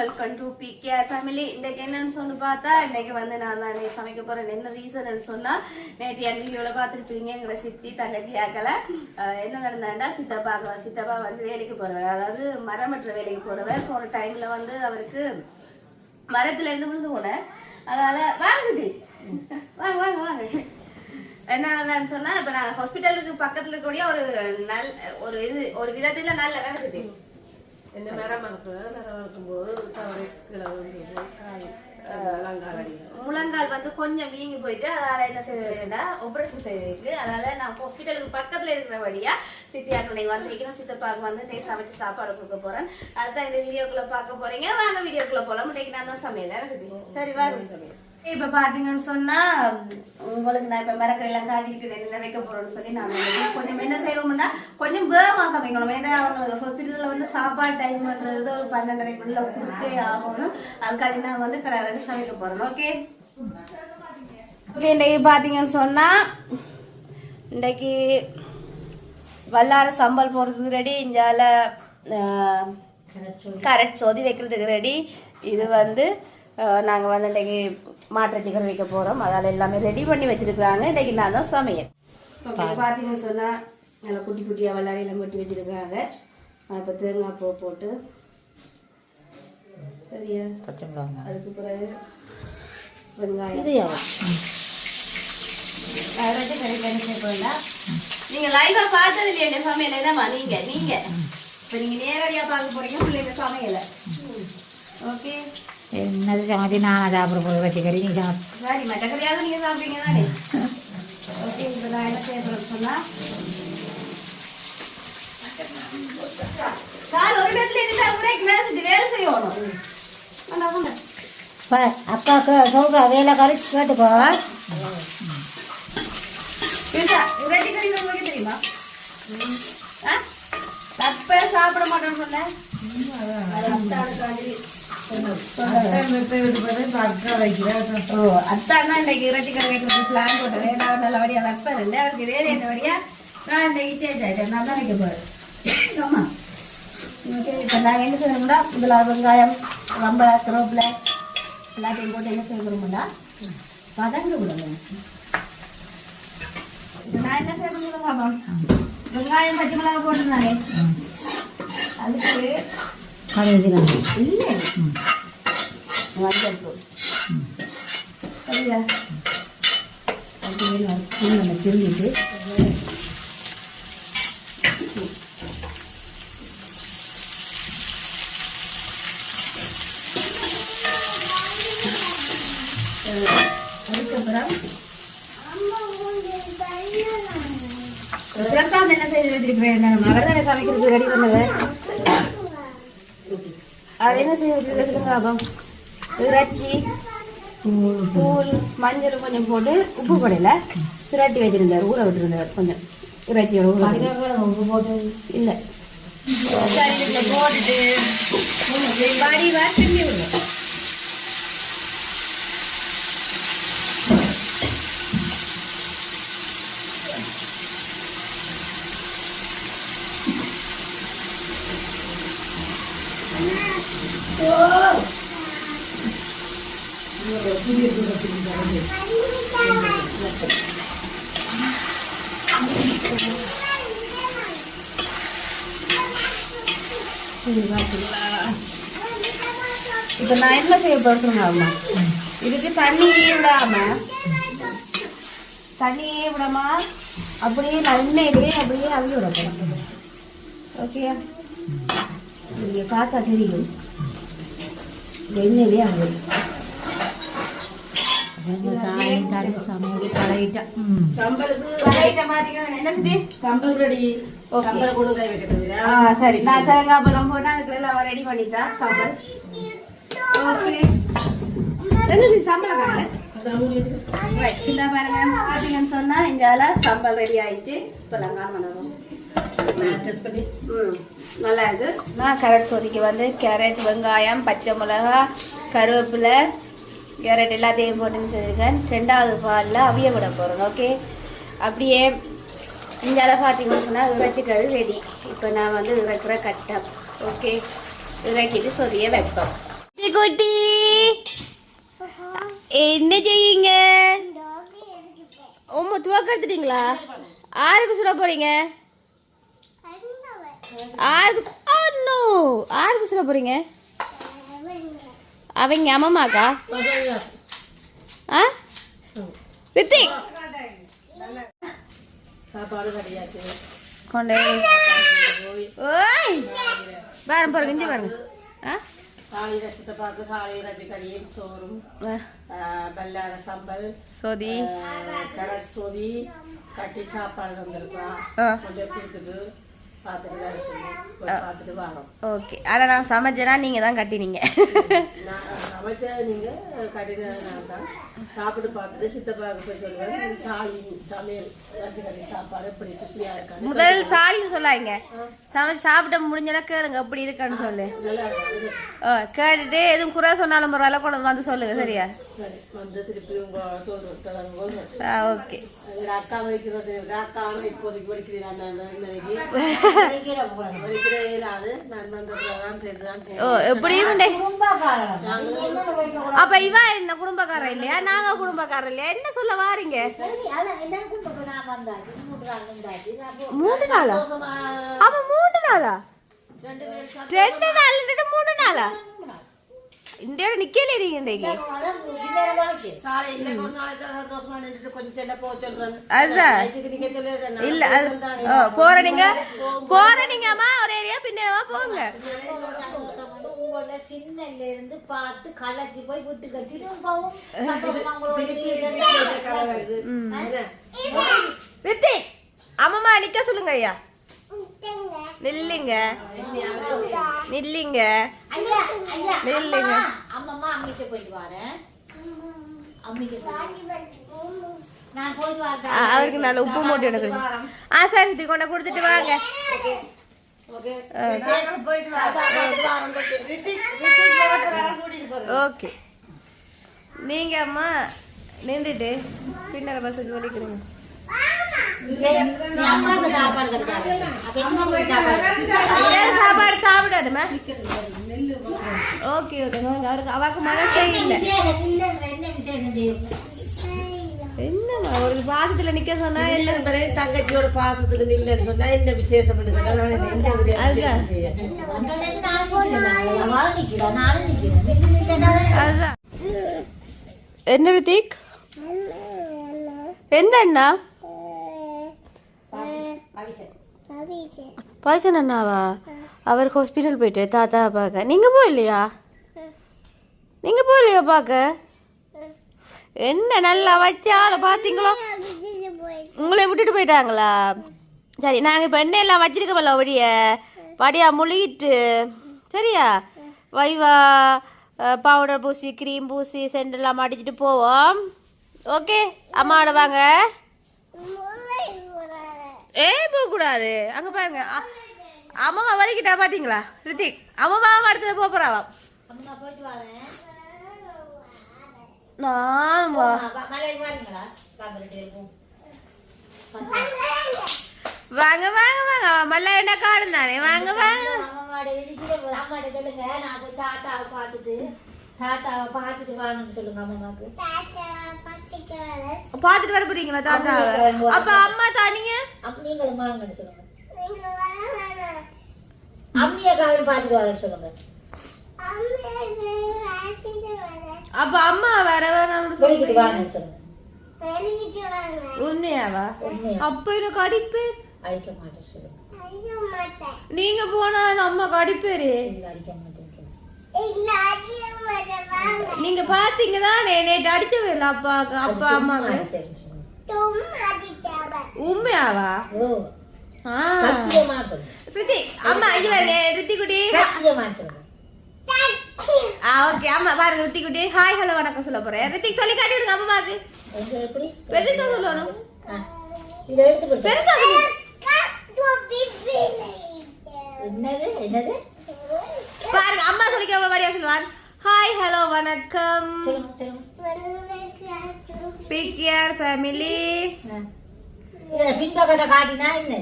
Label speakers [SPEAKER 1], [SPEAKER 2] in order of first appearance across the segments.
[SPEAKER 1] Welcome to PKR family. இன்னைக்கு என்னன்னு சொல்லி பார்த்தா இன்னைக்கு வந்து நான் தான் சமைக்க போறேன். என்ன ரீசன் சொன்னா நேற்று என் வீடியோல பார்த்துருப்பீங்க. எங்களை சித்தி தங்கச்சியாக்களை என்ன நடந்தாண்டா சித்தப்பா வந்து வேலைக்கு போறவர், அதாவது மரமற்ற வேலைக்கு போறவர். போன டைம்ல வந்து அவருக்கு மரத்துல இருந்து விழுந்து போனேன். அதனால வாங்க சித்தி, வாங்க வாங்க வாங்க. என்னன்னு சொன்னா இப்ப நாங்க ஹாஸ்பிட்டலுக்கு பக்கத்துல இருக்கக்கூடிய ஒரு விதத்துல நல்ல வேலை சித்தி.
[SPEAKER 2] என்ன மரம் இருக்கும்போது
[SPEAKER 1] முழங்கால் வந்து கொஞ்சம் வீங்கி போயிட்டு அதனால என்ன செய்யறதுன்னா ஆபரேஷன் செய்திருக்கு. அதனால நான் ஹாஸ்பிட்டலுக்கு பக்கத்துல இருக்கிறபடியா சித்தியாருடைய வந்திருக்கேன். சித்தப்பாக்கு வந்து சமைச்சு சாப்பாடு கொடுக்க போறேன். அதுதான் இந்த வீடியோக்குள்ள பார்க்க போறீங்க. வாங்க வீடியோக்குள்ள போலாம். இன்னைக்கு நான் தான் சமையல் சித்தி. சரி வாங்க. இப்ப பாத்தீங்கன்னு சொன்னா உங்களுக்கு நான் இப்ப மரக்கறி எல்லாம் காட்டிட்டு என்ன வைக்க போறோம்னு சொல்லி நான் கொஞ்சம் என்ன செய்வோம்னா கொஞ்சம் வேகமா சமைக்கணும். ஏன்னா ஹாஸ்பிட்டல்ல வந்து சாப்பாடு டைம் பண்றது ஒரு 12:30 கொடுத்தே ஆகணும். அதுக்காக நான் வந்து கடை சமைக்க போறேன். Okay okay. இன்னைக்கு பாத்தீங்கன்னு சொன்னா இன்னைக்கு வல்லார சம்பல் போடுறதுக்கு ரெடி, இஞ்சால கரெக்ட் சோதி வைக்கிறதுக்கு ரெடி. இது வந்து நாங்கள் வந்து இன்றைக்கி மாற்ற சிக்கன் வைக்க போகிறோம். அதால் எல்லாமே ரெடி பண்ணி வச்சுருக்குறாங்க. இன்றைக்கி நான் தான் சமையல். ஓகே பார்த்தீங்கன்னு சொன்னால் நல்லா குட்டி குட்டியாக வல்லாரி எல்லாம் வெட்டி வச்சுருக்குறாங்க. இப்போ தேங்காய் பூ போட்டு சரியா பச்சை மிளகாய், அதுக்கு பிறகு வெங்காயம், இது ரெண்டு கறிக்கு என்ன செய்யப்போம்னா நீங்கள் லைவாக பார்த்தது இல்லையா இந்த சமையல் என்னம்மா? நீங்கள் இப்போ நீங்கள் நேரடியாக பார்க்க போகிறீங்க பிள்ளைங்க சமையலை. ஓகே
[SPEAKER 3] என்னது சமைச்சு நான் சாப்பிட போது வச்சு கறி நீ சாப்பிட்டு
[SPEAKER 1] சரி மட்டக்கறியாவது நீங்கள் சாப்பிட்டீங்க தானே? ஓகே இப்போ நான் என்ன செய்ய போகிறேன்னு சொன்னால் ஒரு இடத்துல இருந்தா உரைக்கு வேலை செய்யணும்.
[SPEAKER 3] அப்பாவுக்கு சொல்ற வேலை கறிச்சு கேட்டுக்கோ.
[SPEAKER 1] உரைச்சி கறி உங்களுக்கு தெரியுமா? தப்ப சாப்பிட மாட்டேன்னு சொன்னேன். அத்தான் இன்னைக்கு இறைச்சிக்கறி வைக்கிறது பிளான் போட்டேன். ஏதாவது நல்லபடியா வைப்பேன். அவருக்கு வேலை என்னபடியா நான் இன்னைக்கு சேஞ்ச் ஆயிட்டேன். நான் தான் வைக்க போறேன். ஆமா ஓகே. இப்போ நாங்கள் என்ன செய்யணும்னா இதில் வெங்காயம், ரொம்ப கருவேப்பிலை எல்லாத்தையும் போட்டு என்ன செய்யணும்னா வதங்க விடணும். நான் என்ன செய்யணும், வெங்காயம் பச்சை மிளகாய் போட்டுருந்தானே அதுக்கு இல்லை மஞ்சள் தூள் சரியா நம்ம திரும்பிட்டு அதுக்கப்புறம் பிரசாந்த் என்ன செய்து வச்சிருக்கிறேன். அவர் தானே சமைக்கிறதுக்கு ரெடி பண்ணுவேன். அது என்ன செய்ய வச்சிருக்கேன், இறைச்சி, தூள், மஞ்சள் கொஞ்சம் போட்டு உப்பு போடல திரட்டி வச்சிருந்தார், ஊற விட்டுருந்தார் கொஞ்சம் இறைச்சியோட உப்பு போட்டு இல்லை போட்டுட்டு பாடி திரும்பி விடுவோம். இப்ப நான் என்ன செய்ய போறேன், இதுக்கு தண்ணியே விடாம அப்படியே எண்ணெயிலே அப்படியே அவிய விட போறேன். ஓகே நீங்க பார்த்தா தெரியும் எண்ணெயிலே அவிய சரி. நான் தேங்காய் பழம் போட்டு அதுக்கு எல்லாம் ரெடி பண்ணிட்டேன் சாம்பல். சின்ன பாருங்க பாத்தீங்கன்னு சொன்னா இந்த சாம்பல் ரெடி ஆயிடுச்சு. இப்போ பண்ணணும் நல்லா இருக்கு. நான் கேரட் சொதிக்கு வந்து கேரட், வெங்காயம், பச்சை மிளகா, கருவேப்பிலை, கேரட் எல்லாத்தையும் போட்டுன்னு சொல்லியிருக்கேன். 2வது பாலில் அவிய விட போகிறோம். ஓகே அப்படியே இந்த பார்த்தீங்கன்னு சொன்னால் இறைச்சிக்கறி ரெடி. இப்போ நான் வந்து இறக்குற கட்டம். ஓகே இறக்கிட்டு சொதிய வைப்போம். குட்டி என்ன செய்யுங்க? உம்மா துவக்க எடுத்துட்டீங்களா? ஆருக்கு சுட போறீங்க? ஆருக்கு சுட போறீங்க? அவங்க அம்மாக்கா? ரித்திக்
[SPEAKER 2] சாப்பாடு கிடையாது.
[SPEAKER 1] கொண்டே ஓய் பாருங்க பாருங்க இஞ்சி பாருங்க.
[SPEAKER 2] சாலி ரசத்தை பார்த்து சாலி ரசி கறியும் சோறும் வெள்ளார சம்பல்
[SPEAKER 1] சொதி
[SPEAKER 2] கரட் சொதி கட்டி சாப்பாடு வந்திருக்கா கொஞ்சம் கொடுத்துட்டு பார்த்துட்டு வரோம்.
[SPEAKER 1] ஓகே. ஆனால் நான் சமைச்சேன்னா நீங்கள் தான் கட்டினீங்க.
[SPEAKER 2] சமைச்சது நீங்கள் கட்டினது நான் தான். சாப்பிட்டு பார்த்துட்டு சித்தப்பாவுக்கு போய் சொல்லுவேன் சாலி சமையல் ரசி சாப்பாடு எப்படி ருசியாக இருக்காது.
[SPEAKER 1] முதல் சாலின்னு சொல்லாங்க. சமைச்சு சாப்பிட முடிஞ்சனா கேளுங்க எப்படி இருக்கான்னு சொல்லு. கேட்டுட்டு எதுவும் குறை சொன்னாலும் பரவாயில்ல கூட வந்து சொல்லுங்க. சரியா?
[SPEAKER 2] சரி வந்து திருப்பி
[SPEAKER 1] ஓகே.
[SPEAKER 2] அக்கா வைக்கிறது அக்கா ஆனால் இப்போதைக்கு வலிக்கிறேன்.
[SPEAKER 1] எப்படியும் அப்ப இவ என்ன குடும்பக்காரர் இல்லையா? நாங்க குடும்பக்காரர் இல்லையா? என்ன சொல்ல வாரீங்க? 3 நாளா? அப்ப 3 நாளா? 2 நாள் 3 நாளா? இந்த நிக்கல நீங்க இல்ல போற நீங்க அம்மா ஒரு ஏரியா பின்னமா போங்க.
[SPEAKER 3] சின்னல இருந்து பார்த்து கலச்சி போய் விட்டுக்க
[SPEAKER 1] ரித்திக் அம்மா நிக்க சொல்லுங்க. ஐயா நில்லுங்க நில்லுங்க நில்லுங்க.
[SPEAKER 3] அம்மா அம்மிக்கு போயிட்டு வரேன். நான் போயிட்டு வரேன்.
[SPEAKER 1] அவருக்கு நல்ல உப்பு மூட்டை எனக்கு. சரி சித்தி கொண்ட கொடுத்துட்டு வாங்க. ஓகே. நீங்க அம்மா நின்றுட்டு பின்னர பஸ்ஸுக்கு வலிக்கிறீங்க. சாப்பாடு சாப்பிடாதுமா. Okay okay. அவருக்கு அவாக்கு மனசே இல்லை. என்னம்மா ஒரு பாசத்துல நிக்க சொன்னா என்ன
[SPEAKER 2] தங்கச்சியோட பாசத்துக்கு நில்லுன்னு சொன்னா என்ன விசேஷம்?
[SPEAKER 1] அதுதான். என்ன ரித்திக் எந்த அண்ணா? பாய்சன் அண்ணாவா? அவர் ஹாஸ்பிட்டல் போயிட்டு தாத்தா பார்க்க. நீங்க போகலையா? பார்க்க? என்ன நல்லா வச்சால பாத்தீங்களா? உங்களை விட்டுட்டு போயிட்டாங்களா? சரி நாங்க இப்ப என்ன எல்லாம் வச்சிருக்கோம்ல படியா முழுகிட்டு. சரியா? வைவா பவுடர் பூசி க்ரீம் பூசி சென்ட் எல்லாம் அடிச்சுட்டு போவோம். ஓகே. அம்மாவோட வாங்க. போக கூடாது. அங்க பாருங்க அம்மாவா வலிக்கிட்டா பாத்தீங்களா? ரித்திக் அம்மாவா அடுத்தது போறாவா? வாங்க வாங்க வாங்க மல்ல என்ன காடு தானே. வாங்க வாங்க. பாத்துட்டு வர போறீங்களா தாத்தாவை? அப்ப அம்மா தானீங்க
[SPEAKER 3] நீங்களும் வாங்கன்னு சொல்லுங்க. அம்மியாக்காவையும் பாத்துட்டு வரேன்னு சொல்லுங்க.
[SPEAKER 1] அப்ப அம்மா வர வேணாம்னு சொல்லுங்க. உண்மையாவா? அப்ப எனக்கு அடிப்பேர்.
[SPEAKER 3] அடிக்க மாட்டேன் சொல்லுங்க.
[SPEAKER 1] நீங்க போனா அம்மா அடிப்பேரு.
[SPEAKER 3] அடிக்க மாட்டேன்.
[SPEAKER 1] நீங்க பாத்தீங்க தானே நேற்று அடிச்சவே இல்ல அப்பாக்கு அப்பா அம்மாக்கு. உண்மையாவா? ஸ்ருதி அம்மா இங்க பாருங்க ரித்தி குட்டி. ஓகே அம்மா பாருங்க ரித்தி குட்டி ஹாய் ஹலோ வணக்கம் சொல்ல போறேன். ரித்திக் சொல்லி காட்டி விடுங்க அம்மாக்கு.
[SPEAKER 3] எப்படி
[SPEAKER 1] பெருசா சொல்லணும்.
[SPEAKER 3] இத எடுத்து
[SPEAKER 1] பெருசா
[SPEAKER 3] என்னது என்னது
[SPEAKER 1] பாருங்க அம்மா சொல்லிக்க வடியா சொல்லுவார். ஹாய் ஹலோ வணக்கம் பிக் யுவர் ஃபேமிலி.
[SPEAKER 3] பின்பக்கத்தை காட்டினா என்ன?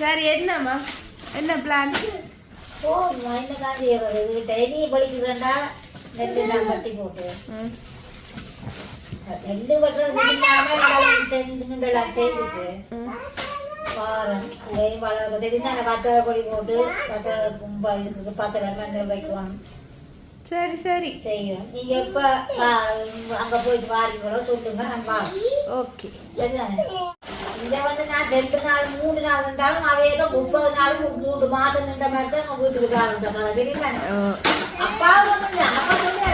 [SPEAKER 1] சரி என்னம்மா என்ன பிளான்?
[SPEAKER 3] ஓ என்ன தான் செய்யறது டெய்லி பலிக்கிறேன்டா நெல்லு நான் கட்டி போட்டு நெல்லு வெட்டுறது செய்துட்டு வாரம் வளர்க்க தெரிஞ்சு அந்த கத்த கொடி போட்டு கத்த கும்பா இருக்குது பசங்க மஞ்சள் வைக்குவாங்க.
[SPEAKER 1] சரி சரி
[SPEAKER 3] செய்யணும். நீங்க எப்ப அங்க போயிட்டு வாரீங்களோ சொல்லுங்க நான் வாங்க.
[SPEAKER 1] ஓகே
[SPEAKER 3] சரிதானே? இங்க வந்து நான் 2 நாள் 3 நாள் இருந்தாலும் அவையோ 30 நாளுக்கு 3 மாசம் நின்ற மாதிரி தான் உங்க வீட்டுக்கு ஆரம்பிச்சாங்க. தெரியுமா? அப்பா வந்து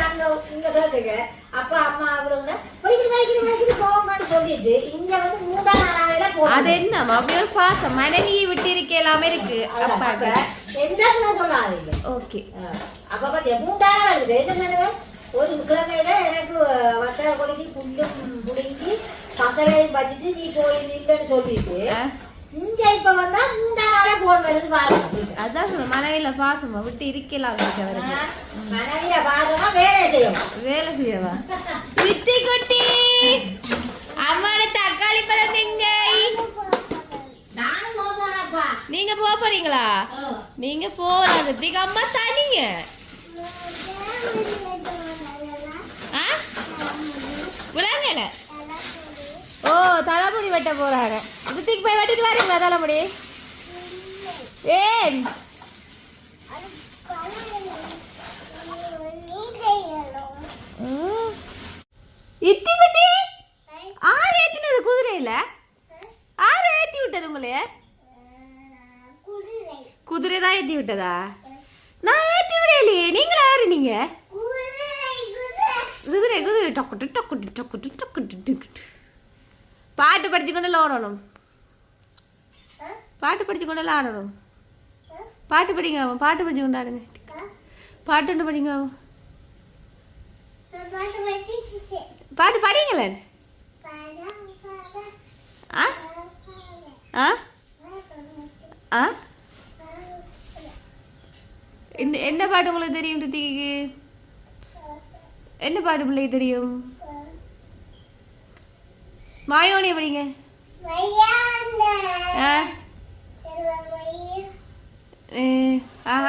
[SPEAKER 3] அங்க இங்க கேட்க அப்பா அம்மா அவங்க படிக்கிட்டு போங்கன்னு சொல்லிட்டு இங்க வந்து 3ஆம் நாளாவில போறோம். அது என்ன
[SPEAKER 1] அப்படியே பாசம் மனைவியை விட்டு இருக்க எல்லாமே இருக்கு.
[SPEAKER 3] அப்பா என்ன சொல்லாதீங்க.
[SPEAKER 1] ஓகே
[SPEAKER 3] அப்ப பாத்தியா 3ஆம் நாள் வருது. என்ன ஒரு கிழமையில எனக்கு வத்த கொடிக்கு புல்லும் புடுங்கி பசலையும் வச்சுட்டு நீ போய் நில்லுன்னு சொல்லிட்டு இங்க இப்ப வந்தா 3ஆம் நாளே போன் வருது பாருங்க.
[SPEAKER 1] அதான் மனைவியில பாசமா விட்டு இருக்கலாம்.
[SPEAKER 3] மனைவிய பாசமா வேலை செய்யணும்.
[SPEAKER 1] வேலை செய்யவா வித்தி குட்டி அம்மாட தக்காளி பழம் எங்க?
[SPEAKER 3] நானும் போறேன்ப்பா.
[SPEAKER 1] நீங்க போறீங்களா? நீங்க போலாம் ரித்திகா அம்மா தனிங்க. விளாங்கல ஓ தலைமுடி வெட்ட போறாங்க. ரித்திக்கு போய் வெட்டிட்டு வரீங்களா தலைமுடி? ஏன் இத்தி குட்டி ஆறு ஏத்தினது குதிரையில? ஆறு ஏத்தி விட்டது உங்களைய? குதிரை தான் ஏத்தி விட்டதா? நான் ஏத்தி விடலையே. நீங்களா யாரு? நீங்க குதிரை குதிரை டொக்குட்டு டொக்குட்டு டொக்குட்டு டொக்குட்டு டொக்குட்டு பாட்டு படிச்சு கொண்டு ஓடணும். பாட்டு படிச்சு கொண்டு ஆடணும். பாட்டு படிங்க. பாட்டு படிச்சு கொண்டு ஆடுங்க. பாட்டு ஒன்று படிங்க. பாட்டு படிங்களே. ஆ ஆ ஆ என்ன பாட்டு உங்களுக்கு தெரியும் ரித்திக்கு? என்ன பாட்டு பிள்ளைக்கு தெரியும்? மாயோனிய படிங்க.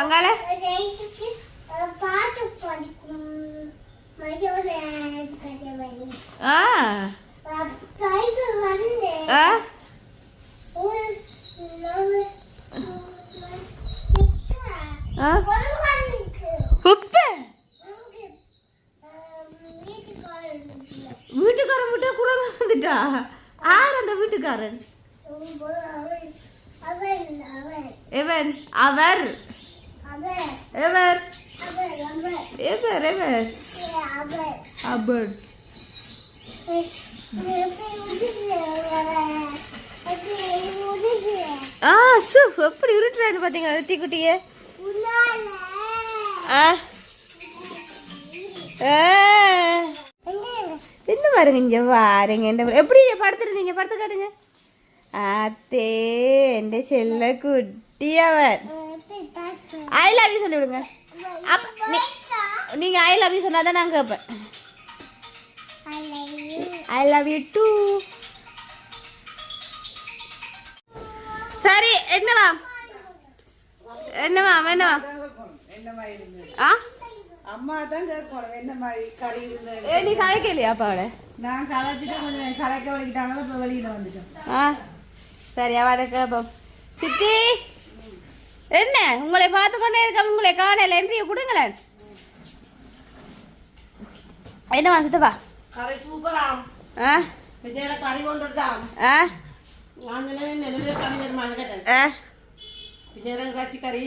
[SPEAKER 1] அங்கால வீட்டுக்காரன் விட்டா குரங்க வந்துட்டா. ஆறு அந்த வீட்டுக்காரன்? எவன்? அவர் எவர்? எவர் எவர்? அவர் எப்படி உருட்டுறாரு பாத்தீங்க ரித்திக்குட்டிய? என்ன பாருங்க இங்க பாருங்க. எப்படி படுத்துருந்தீங்க? படுத்து காட்டுங்க. அத்தே என் செல்ல குட்டி அவர். ஐ லவ் யூ சொல்லி விடுங்க. நீங்க ஐ லவ் யூ சொன்னாதான் நான் கேட்பேன். I love you too. சரி என்னவா என்னவா என்னவா?
[SPEAKER 2] அம்மா தான் கேட்கணும் என்ன மாதிரி கறி இருந்தது.
[SPEAKER 1] நீ கதைக்கலையா அப்பாவோட?
[SPEAKER 2] நான் கலைச்சிட்டு கொஞ்சம் கலைக்க வலிக்கிட்டாங்களோ இப்போ வெளியில் வந்துட்டோம்.
[SPEAKER 1] சரி அவட கேட்போம். சித்தி என்ன உங்களை பார்த்து கொண்டே இருக்க உங்களை காணல என்று கொடுங்களேன். என்னவா சித்தப்பா?
[SPEAKER 2] கறி சூப்பராம். விஜயில கறி கொண்டுட்டான். நான் நெல்லிய கறி வருமானு கேட்டேன். விஜயில கட்சி கறி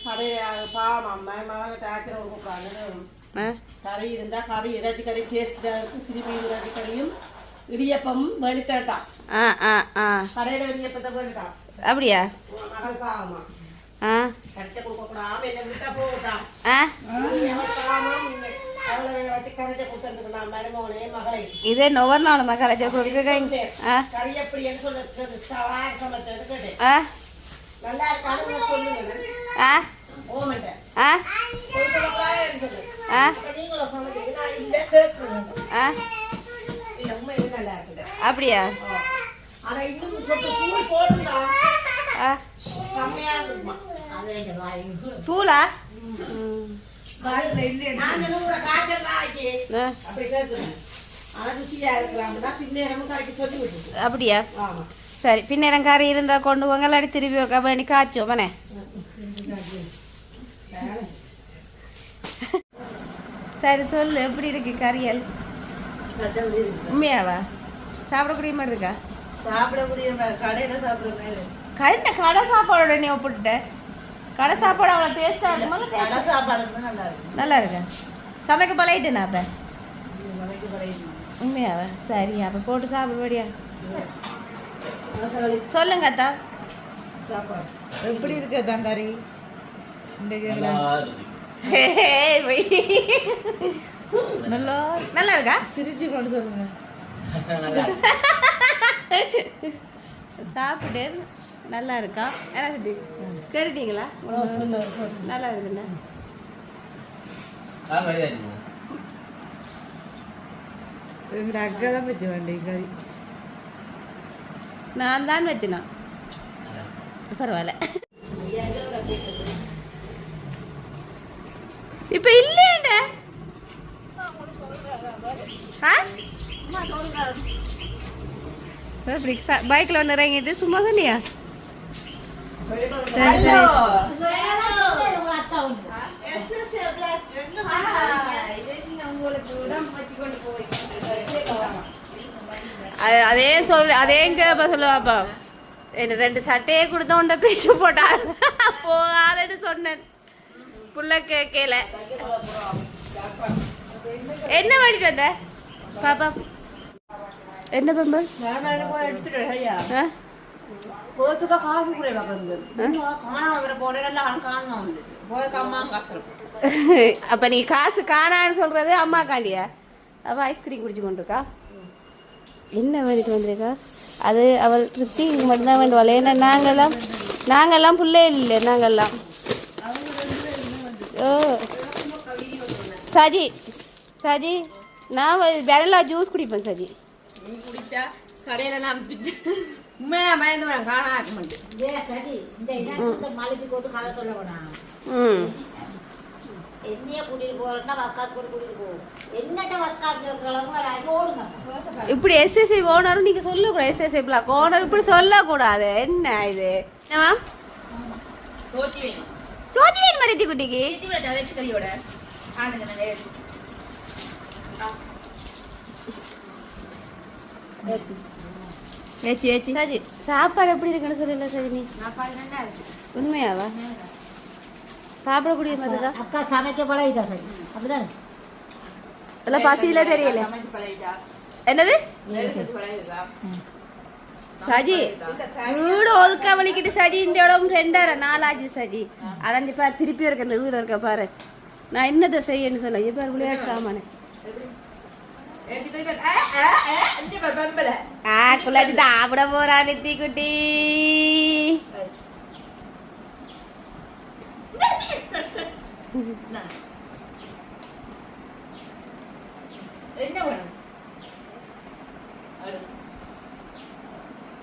[SPEAKER 2] கறி பாவம் அம்மா மகன் ஆக்கிரம் கூப்பிடாங்க. கறி இருந்தா கறி இறைச்சி கறி டேஸ்ட் திருப்பி இறைச்சி கறியும் இடியப்பமும் வெளுத்தான். கடையில இடியப்பத்தை வெளுத்தான்.
[SPEAKER 1] அப்படியா?
[SPEAKER 2] மகள் பாவமா கட்ட கொடுக்க கூடாம என்ன விட்டா போட்டான்.
[SPEAKER 1] இதே நொவர்னாலும் கரைச்ச கொடுக்க
[SPEAKER 2] கறி எப்படி சொல்ல நல்லா இருக்கான்னு சொல்லுங்க.
[SPEAKER 1] அப்படியா?
[SPEAKER 2] ஆனா இன்னும் போடுறா செம்மையா இருக்குமா?
[SPEAKER 3] அதே வாய்
[SPEAKER 1] தூளா
[SPEAKER 2] நான் கூட காய்ச்சல் ஆக்கி அப்படி கேட்குறேன். ஆனா ருசியா இருக்கலாம்னா பின்னேரமும் காய்க்க சொல்லி விட்டுருக்கு.
[SPEAKER 1] அப்படியா
[SPEAKER 2] ஆமா.
[SPEAKER 1] சரி பின்னேரம் கறி இருந்தா கொண்டு போங்க இல்லாட்டி திருப்பி ஒரு வேண்டி காய்ச்சோம் மனே சரி சொல்லு எப்படி இருக்கு கறியல் உண்மையாவா சாப்பிடக்கூடிய மாதிரி இருக்கா
[SPEAKER 2] சாப்பிடக்கூடிய கடையில சாப்பிடுற
[SPEAKER 1] கரெக்டா கடை சாப்பாடோட நீ ஒப்பிட்ட கடை சாப்பாடு அவ்வளோ டேஸ்டா இருக்குமா
[SPEAKER 2] கடை சாப்பாடு நல்லா இருக்கு.
[SPEAKER 1] நல்லா இருக்கா சமைக்க பழகிட்டேனா அப்ப உண்மையாவா சரி அப்ப போட்டு சாப்பிடுபடியா சொல்லுங்க அத்தா
[SPEAKER 2] சாப்பாடு
[SPEAKER 4] எப்படி இருக்கு அதான் கறி
[SPEAKER 1] நல்லா நல்லா இருக்கா
[SPEAKER 4] சிரிச்சு கொண்டு சொல்லுங்க.
[SPEAKER 1] சாப்பிட்டு நல்லா இருக்கா என்ன சித்தி கேட்டுட்டீங்களா நல்லா இருக்குண்ணா
[SPEAKER 4] எங்க அக்கா தான் பற்றி வேண்டிய கறி
[SPEAKER 1] நான் தான் வச்சினா பரவாயில்ல இப்ப இல்லையண்ட பைக்ல வந்து இறங்கிட்டு சும்மா சொன்னியா அதே சொல்லு அதே சொல்லுவாப்பா என்ன 2 சட்டையே கொடுத்த உண்ட பேச்சு போட்டா போகாதன்னு சொன்னேன் புள்ள கேட்கல என்ன பண்ணிட்டு வந்த பாப்பா என்ன பம்பல் அப்ப நீ காசு காணான்னு சொல்றது அம்மா காண்டியா அவ ஐஸ்கிரீம் குடிச்சு கொண்டிருக்கா என்ன வேண்டிட்டு வந்திருக்கா அது அவள் திருப்தி மட்டும்தான் வேண்டுவாள் ஏன்னா நாங்கெல்லாம் பிள்ளை இல்லை நாங்கெல்லாம் ஓ சஜி சஜி நான் வெரலா ஜூஸ் குடிப்பேன் சஜி
[SPEAKER 2] நீ குடிச்சா கடையில நான் உண்மையா பயந்து வரேன் காணா
[SPEAKER 3] சரி இந்த மலைக்கு போட்டு கதை சொல்ல வேணாம் என்னைய கூட்டிட்டு போறேன்னா வஸ்காத்து கூட கூட்டிட்டு போவோம் என்னட்ட வஸ்காத்து இருக்கிறவங்க ஓடுங்க
[SPEAKER 1] இப்படி எஸ்எஸ்ஐ ஓனரும் நீங்க சொல்லக்கூடாது எஸ்எஸ்ஐ பிளாக் ஓனர் இப்படி சொல்லக்கூடாது என்ன இது
[SPEAKER 2] சோச்சி வேணும்
[SPEAKER 1] சோச்சி வேணும் மரித்தி குட்டிக்கு
[SPEAKER 2] கறியோட
[SPEAKER 1] ஏச்சி ஏச்சி சஜி சாப்பாடு எப்படி இருக்குன்னு சொல்லல சஜினி உண்மையாவா சாப்பிடக்கூடிய மாதிரி தான்
[SPEAKER 3] அக்கா சமைக்க பழகிட்டா சரி அப்படிதான்
[SPEAKER 1] எல்லாம் பசியில தெரியல என்னது சஜி வீடு ஒதுக்க வலிக்கிட்டு சஜி இந்த இடம் 2.5 ஆச்சு சஜி அடைஞ்சு பாரு திருப்பி இருக்க இந்த வீடு இருக்க பாரு நான் என்னத்தை செய்யன்னு சொல்ல பாரு விளையாட்டு சாமானு குள்ளாட்டி சாப்பிட போறா நித்தி குட்டி
[SPEAKER 2] என்ன வேணும்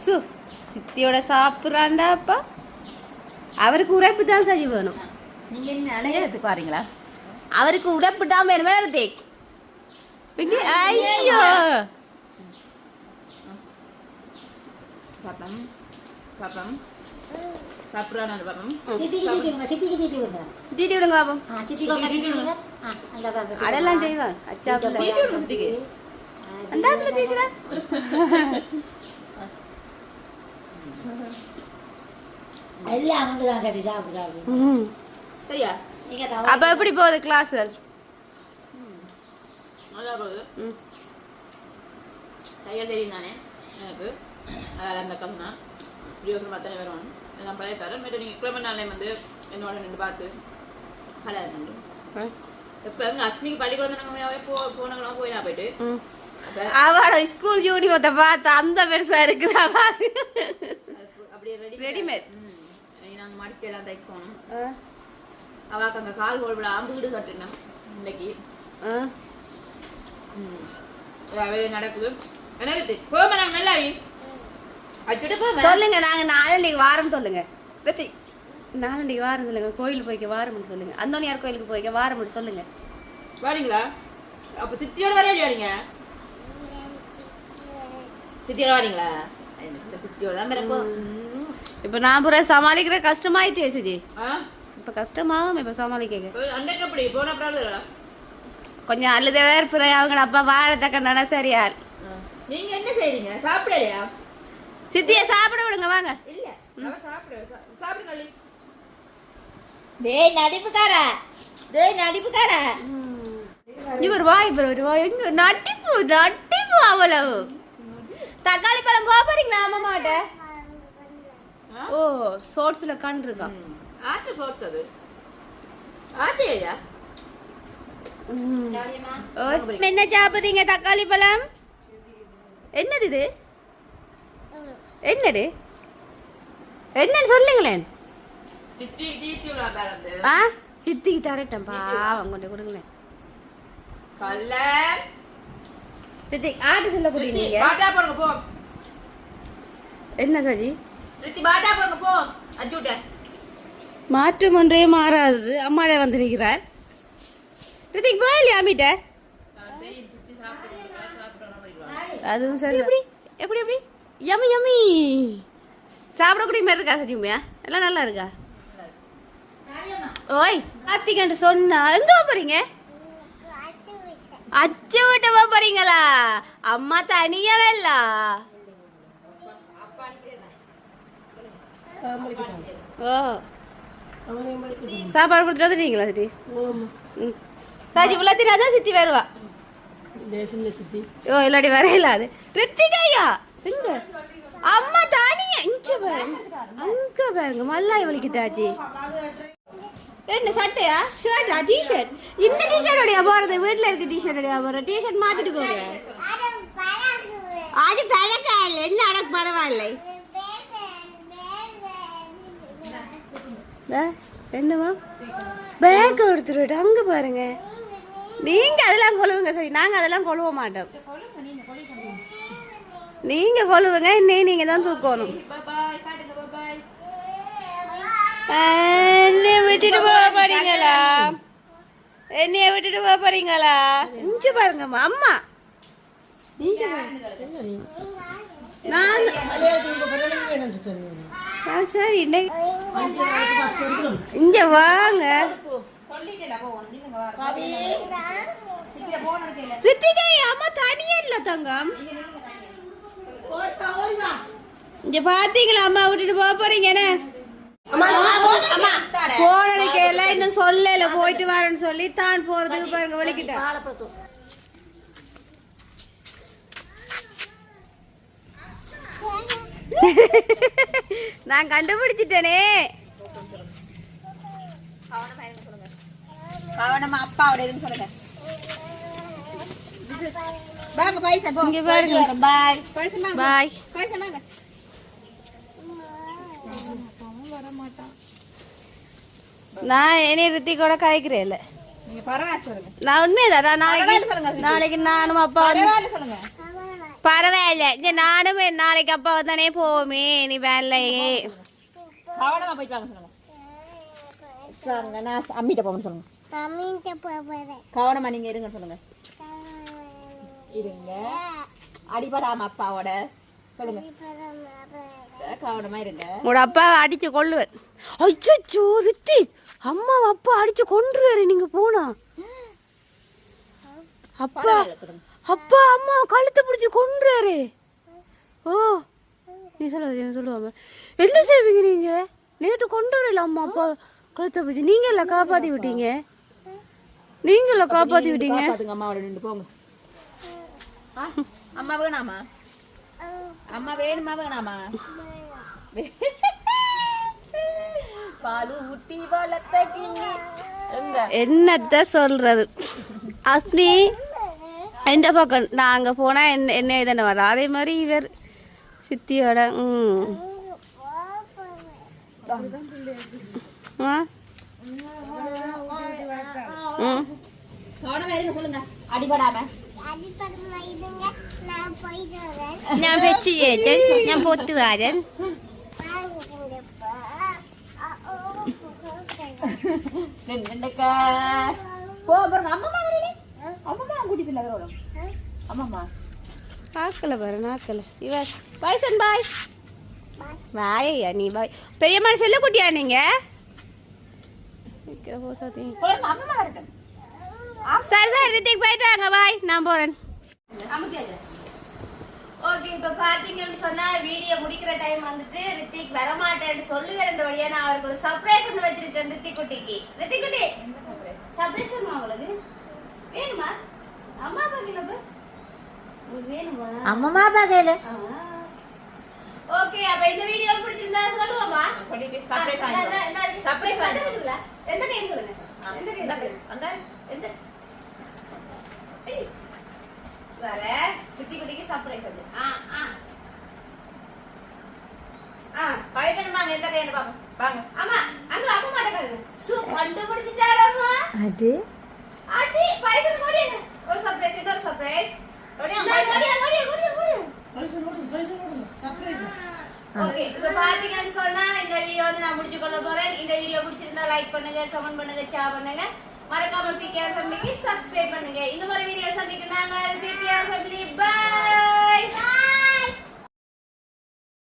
[SPEAKER 1] சு சித்தியோட சாப்பிட்றாண்டாப்பா அவருக்கு உரைப்பு தான் சரி வேணும்
[SPEAKER 2] நீங்க என்ன அலையறதுக்கு பாருங்களா
[SPEAKER 1] அவருக்கு உரைப்பு தான் வேணும் வேற தேக் ஐயோ
[SPEAKER 2] பாப்பம் பாப்பம் சாப்பிட்றான் பாப்பம்
[SPEAKER 3] சித்திக்கு தீட்டி விடுங்க
[SPEAKER 1] தீட்டி விடுங்க பாப்போம்
[SPEAKER 3] சித்திக்கு விடுங்க
[SPEAKER 1] அதெல்லாம் செய்வான் அச்சா அந்த தீட்டுறா
[SPEAKER 3] எல்லாம் அங்கதான் சரி சாப்பிடு சாப்பிடு
[SPEAKER 2] சரியா
[SPEAKER 3] நீங்க
[SPEAKER 1] அப்ப எப்படி போகுது கிளாஸ்கள்
[SPEAKER 2] நல்லா போகுது தையல் தெரியும் தானே எனக்கு அதில் அந்த கம்னா பிரியோசனம் அத்தனை வரும் நான் பழைய தரேன் மேட்டு நீங்கள் கிளம்ப நாளே வந்து என்னோட நின்று பார்த்து பழைய நண்டு இப்போ எங்கள் அஸ்மிக்கு பள்ளிக்கூடம் நாங்கள் போனாங்களோ போய் நான் போயிட்டு
[SPEAKER 1] அவட ஸ்கூல் யூனிஃபார்த்தை பார்த்து அந்த பெருசா இருக்குதா
[SPEAKER 2] அப்படியே
[SPEAKER 1] ரெடிமேட்
[SPEAKER 2] நாங்கள் மடிச்செல்லாம் தைக்கணும் அவாக்கு அங்கே கால் ஹோல் ஆம்பு வீடு கட்டினோம் இன்னைக்கு வேலை நடக்குது என்ன போமா நாங்கள் நல்லா அச்சுட்டு போவேன்
[SPEAKER 1] சொல்லுங்க நாங்க நாளை நீங்க வாரம் சொல்லுங்க வெத்தி நாளன்னைக்கு வாரம் சொல்லுங்க, கோயிலுக்கு போய்க்க வாரம்னு சொல்லுங்க, அந்தோனியார் கோயிலுக்கு போய்க்க வாரம்னு சொல்லுங்க.
[SPEAKER 2] வரீங்களா? அப்ப சித்தியோட வரையில வரீங்க? சித்தியோட வரீங்களா? சித்தியோட தான் பிறப்போம்.
[SPEAKER 1] இப்ப நான் புற சமாளிக்கிற கஷ்டமாயிட்டே சுஜி. இப்ப கஷ்டமாகும் இப்ப சமாளிக்க.
[SPEAKER 2] அன்றைக்கு அப்படி போன அப்புறம்
[SPEAKER 1] கொஞ்சம் அழுத வேற பிற அவங்க அப்பா வாரத்தக்கண்டா சரியா.
[SPEAKER 2] நீங்க என்ன செய்றீங்க? சாப்பிடலையா?
[SPEAKER 1] சித்திய சாப்பிட விடுங்க வாங்க.
[SPEAKER 2] இல்ல சாப்பிடுங்க.
[SPEAKER 3] டேய் நடிப்புக்கார, டேய் நடிப்புக்கார.
[SPEAKER 1] இவர் வாய் எங்க நட்டிப்பு நட்டிப்பு அவ்வளவு. தக்காளி பழம் போறீங்களா அம்மாட்ட? ஓ சோட்ஸ்ல கண்டிருக்கா.
[SPEAKER 2] ஆட்டு சோட்ஸ் ஆட்டேயா?
[SPEAKER 1] என்ன சாப்பிடுறீங்க? தக்காளி பழம். என்னது இது? என்னது என்னன்னு சொல்லுங்களேன். சித்திக்கு தரட்டும் பாவம் கொண்டு கொடுங்களேன். ரித்திக் ஆட்டு சொல்ல போறீங்க.
[SPEAKER 2] பாட்டா போடுங்க போ.
[SPEAKER 1] என்ன சஜி?
[SPEAKER 2] ரித்தி பாட்டா போடுங்க போ. அஜுட்ட
[SPEAKER 1] மாற்றம் ஒன்றே மாறாதது. அம்மாடே வந்திருக்கிறார். ரித்திக் போயில அம்மிட்ட. அதுவும் சரி. எப்படி எப்படி எப்படி யம்மி யம்மி சாப்பிடக்கூடிய மாதிரி இருக்கா சஜிமையா? எல்லாம் நல்லா இருக்கா? ஓய் கார்த்திகன்ட்டு சொன்னா எங்க போறீங்க? அச்சு விட்டு போறீங்களா? அம்மா தனியாவே இல்ல. ஓ சாப்பாடு கொடுத்துட்டு வந்துட்டீங்களா சித்தி? சாஜி உள்ளத்தினாதான் சித்தி வருவா. ஓ இல்லாடி வரையில அது ரித்திகையா எங்க அம்மா தானியா இங்க பாருங்க, அங்க பாருங்க மல்லாய் வலிக்கிட்டாச்சு. என்ன சட்டையா ஷர்ட்டா டிஷர்ட்? இந்த டிஷர்ட்டோடய போறது வீட்டுல இருக்க டிஷர்ட்டோடய போற டிஷர்ட் மாத்திட்டு போங்க. அது பழக்கால என்ன அடக்கு பரவாயில்லை. என்னவா பேக் எடுத்துட்டு அங்க பாருங்க. நீங்க அதெல்லாம் கொழுவுங்க சரி, நாங்க அதெல்லாம் கொழுவ மாட்டோம். நீங்க கொழுவுங்க, இன்னைக்கு நீங்க தான் தூக்கணும். என்னைய விட்டுட்டு போக போறீங்களா? என்னைய விட்டுட்டு போக போறீங்களா? இஞ்சு பாருங்கம்மா அம்மா. சரி இங்க வாங்க. ரித்திகா அம்மா தனியா இல்ல தங்கம். இங்க பாத்தீங்களா அம்மா விட்டுட்டு போக போறீங்கன்னு. போன அடிக்கையில இன்னும் சொல்லல போயிட்டு வரேன்னு சொல்லி தான் போறதுக்கு பாருங்க வலிக்கிட்ட. நான் கண்டுபிடிச்சிட்டேனே.
[SPEAKER 3] கவனமா அப்பாவோட இருந்து சொல்லுங்க.
[SPEAKER 1] இங்க பாருங்க.
[SPEAKER 3] பாய்
[SPEAKER 1] பாய். நான் என்னைய ரித்திகோட காய்க்கிறேன் இல்ல. நான் உண்மையதான். நாளைக்கு நானும் அப்பா
[SPEAKER 3] சொல்லுங்க.
[SPEAKER 1] பரவாயில்ல இங்க நானும் நாளைக்கு அப்பா வந்தானே போவோமே. நீ வேலையே
[SPEAKER 3] கவனமா போயிட்டு வாங்க சொல்லுங்க. நான் அம்மிட்ட போகணும் சொல்லுங்க. கவனமா நீங்க இருங்க சொல்லுங்க. இருங்க அடிபடாம அப்பாவோட சொல்லுங்க. கவனமா இருங்க.
[SPEAKER 1] உங்களோட அப்பாவை அடிச்சு கொள்ளுவேன். அச்சோ ரித்திக் அம்மா அப்பா அடிச்சு கொன்றுவாரு நீங்க போனா. அப்பா அப்பா அம்மா கழுத்து பிடிச்சி கொன்றுவாரு. ஓ நீ சொல்லுவாங்க என்ன செய்வீங்க நீங்க? நேற்று கொண்டு வரல அம்மா அப்பா கழுத்தை பிடிச்சி. நீங்க இல்ல காப்பாத்தி விட்டீங்க. நீங்கள காப்பாத்தி விட்டீங்க.
[SPEAKER 3] அம்மாவோட நின்று போங்க. அம்மா வேணாமா? அம்மா வேணுமா வேணாமா? பாலு ஊட்டி வளர்த்த கிளி.
[SPEAKER 1] என்னத்த சொல்றது அஸ்மி. எந்த பக்கம் நான் அங்க போனா என்ன இதனை வர அதே மாதிரி இவர் சித்தியோட
[SPEAKER 3] சொல்லுங்க அடிபடாம.
[SPEAKER 1] ഞാൻ വെച്ചു ചേട്ടൻ ഞാൻ പൊത്തു വാരൻ. ரெண்டுக்கா போ பாருங்க அம்மா வரீங்க அம்மா கூட்டி பிள்ளை வரோம் அம்மா நாக்கல பாரு நாக்கல இவ பாய்சன் பாய் பாய் ஐயா நீ பாய் பெரிய மனுஷன் செல்ல குட்டியா நீங்க சரி சரி ரித்திக் போயிட்டு வாங்க பாய் நான் போறேன் ஓகே இப்ப பாத்தீங்கன்னு சொன்னா வீடியோ முடிக்கிற டைம் வந்துட்டு ரித்திக் வரமாட்டேன்னு சொல்லுவேன் வழியா நான் அவருக்கு ஒரு சர்ப்ரைஸ் ஒன்று வச்சிருக்கேன் ரித்திக் குட்டிக்கு ரித்திக் குட்டி சர்ப்ரைஸ் வேணுமா உங்களுக்கு வேணுமா அம்மா பாக்கல வேணுமா
[SPEAKER 3] அம்மா பாக்கல
[SPEAKER 1] ஓகே அப்ப இந்த வீடியோ பிடிச்சிருந்தா சொல்லுவோமா சர்ப்ரைஸ் வந்துருக்குல்ல எந்த கையில சொல்லுங்க எந்த கையில அந்த எந்த வர குட்டி குட்டிக்கு சர்ப்ரைஸ் வந்து பைசன் வாங்க எந்த கையில பாப்போம் வாங்க ஆமா அங்க அப்பா மாட்ட காடுங்க சூ கண்டுபிடிச்சிட்டாரம்மா
[SPEAKER 3] அது
[SPEAKER 1] ஆட்டி பைசன் ஓடி ஒரு சர்ப்ரைஸ் இது ஒரு சர்ப்ரைஸ் ஓடி ஓகே இப்ப பாத்தீங்கன்னு சொன்னா இந்த வீடியோ வந்து நான் முடிச்சு கொள்ள போறேன் இந்த வீடியோ பிடிச்சிருந்தா லைக் பண்ணுங்க கமெண்ட் பண்ணுங்க ஷேர் பண்ணுங்க மறக்காம பிகேஆர் ஃபேமிலிக்கு சப்ஸ்கிரைப் பண்ணுங்க இன்னொரு வீடியோ சந்திக்கிறேன் நாங்க பிகேஆர் ஃபேமிலி பை